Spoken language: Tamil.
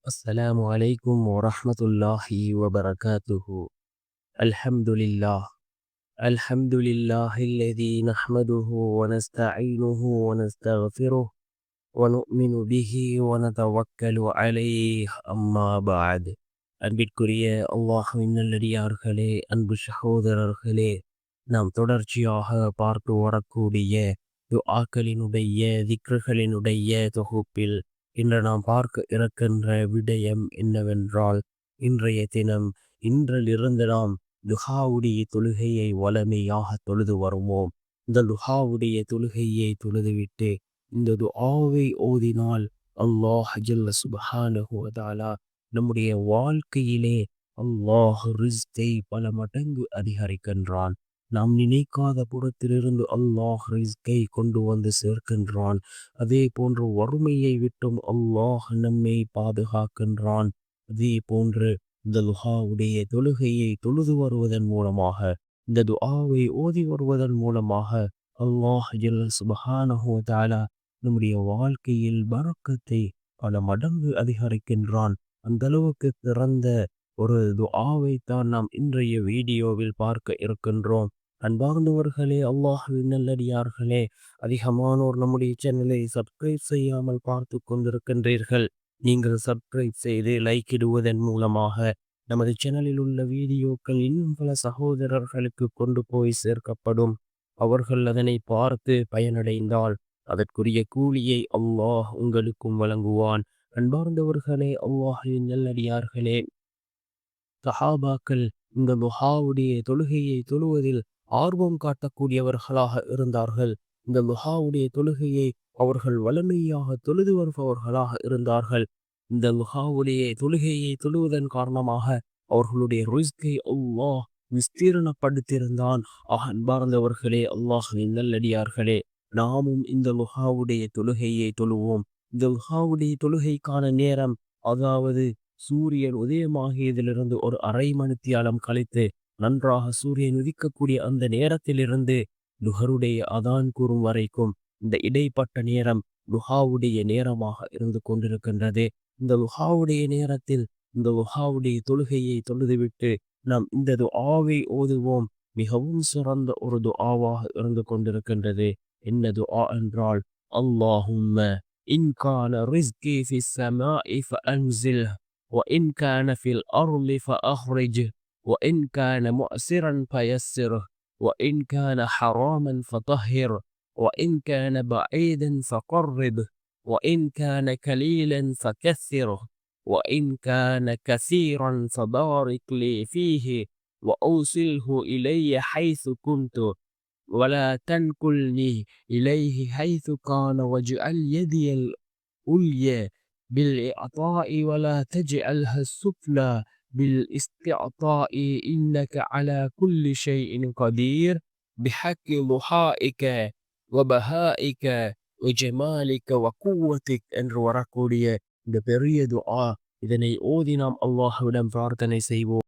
السلام عليكم ورحمة الله وبركاته. الحمد لله. الحمد لله الذي نحمده ونستعينه ونستغفره ونؤمن به ونتوكل عليه. أما بعد. அன்பிற்குரிய அல்லாஹ்வின் நல்லடியார்களே, அன்பு சகோதரர்களே, நாம் தொடர்ச்சியாக பார்த்து வரக்கூடிய துஆக்களினுடைய திக்ருகளினுடைய தொகுப்பில் இன்று நாம் பார்க்க இருக்கின்ற விடயம் என்னவென்றால், இன்றைய தினம் இன்றிலிருந்து நாம் துஹாவுடைய தொழுகையை வளமையாக தொழுது வருவோம். இந்த துஹாவுடைய தொழுகையை தொழுதுவிட்டு இந்த துஆவை ஓதினால் அல்லாஹ் ஜல்ல சுப்ஹானஹு வ தஆலா நம்முடைய வாழ்க்கையிலே அல்லாஹ் ரிஸ்கை பல மடங்கு அதிகரிக்கின்றான். நாம் நினைக்காத புறத்திலிருந்து அல்லாஹ் ரிஸ்கை கொண்டு வந்து சேர்க்கின்றான். அதே போன்று வறுமையை விட்டும் அல்லாஹ் நம்மை பாதுகாக்கின்றான். அதே போன்று இந்த துஆவுடைய தொழுகையை தொழுது வருவதன் மூலமாக, இந்த துஆவை ஓதி வருவதன் மூலமாக அல்லாஹ் ஜல்ல சுப்ஹானஹு வ தஆலா நம்முடைய வாழ்க்கையில் பரக்கத்தை பல மடங்கு அதிகரிக்கின்றான். அந்த அளவுக்கு சிறந்த ஒரு துஆவை தான் நாம் இன்றைய வீடியோவில் பார்க்க இருக்கின்றோம். அன்பார்ந்தவர்களே, அல்லாஹ்வின் நல்லடியார்களே, அதிகமானோர் நம்முடைய சேனலை சப்ஸ்கிரைப் செய்யாமல் பார்த்து கொண்டிருக்கின்றீர்கள். நீங்கள் சப்ஸ்கிரைப் செய்து லைக் இடுவதன் மூலமாக நமது சேனலில் உள்ள வீடியோக்கள் இன்னும் பல சகோதரர்களுக்கு கொண்டு போய் சேர்க்கப்படும். அவர்கள் அதனை பார்த்து பயனடைந்தால் அதற்குரிய கூலியை அல்லாஹ் உங்களுக்கும் வழங்குவான். அன்பார்ந்தவர்களே, அல்லாஹ்வின் நல்லடியார்களே, சஹாபாக்கள் இந்த துஹாவுடைய தொழுகையை தொழுவதில் ஆர்வம் காட்டக்கூடியவர்களாக இருந்தார்கள். இந்த துஹாவுடைய தொழுகையை அவர்கள் வலிமையாக தொழுது வருபவர்களாக இருந்தார்கள். இந்த துஹாவுடைய தொழுகையை தொழுவதன் காரணமாக அவர்களுடைய ரிஸ்கை அல்லாஹ் விஸ்தீரணப்படுத்தியிருந்தான். அன்பார்ந்தவர்களே, அல்லாஹ்வின் நல்லடியார்களே, நாமும் இந்த துஹாவுடைய தொழுகையை தொழுவோம். இந்த துஹாவுடைய தொழுகைக்கான நேரம், அதாவது சூரியன் உதயமாகியதிலிருந்து ஒரு அரை மணித்தியாலம் கழித்து நன்றாக சூரியன் உதிக்கக்கூடிய அந்த நேரத்திலிருந்து லுஹருடைய அதான் கூறும் வரைக்கும் இந்த இடைப்பட்ட நேரம் லுஹாவுடைய நேரமாக இருந்து கொண்டிருக்கின்றது. இந்த லுஹாவுடைய நேரத்தில் இந்த லுஹாவுடைய தொழுகையை தொழுதுவிட்டு நாம் இந்த துஆவை ஓதுவோம். மிகவும் சிறந்த ஒரு துஆவாக இருந்து கொண்டிருக்கின்றது. என்ன துஆ என்றால், அல்லாஹும்ம இன் கான ரிஸ்கி ஃபிஸ் ஸமாஇ ஃபஅன்ஸில்ஹு وإن كان في الأرض فأخرجه وإن كان مؤسرا فيسره وإن كان حراما فطهره وإن كان بعيدا فقربه وإن كان قليلا فكثره وإن كان كثيرا فبارك لي فيه وأوصله إلي حيث كنت ولا تنقلني إليه حيث كان واجعل يدي العليا بالإعطاء ولا تجعلها السفلى بالاستعطاء إنك على كل شيء قدير بحق ضحائك وبهائك وجمالك وقوتك என்று வரக்கூடிய இந்த பெரிய துஆ. இதனை ஓதி நாம் அல்லாஹ்விடம் பிரார்த்தனை செய்வோம்.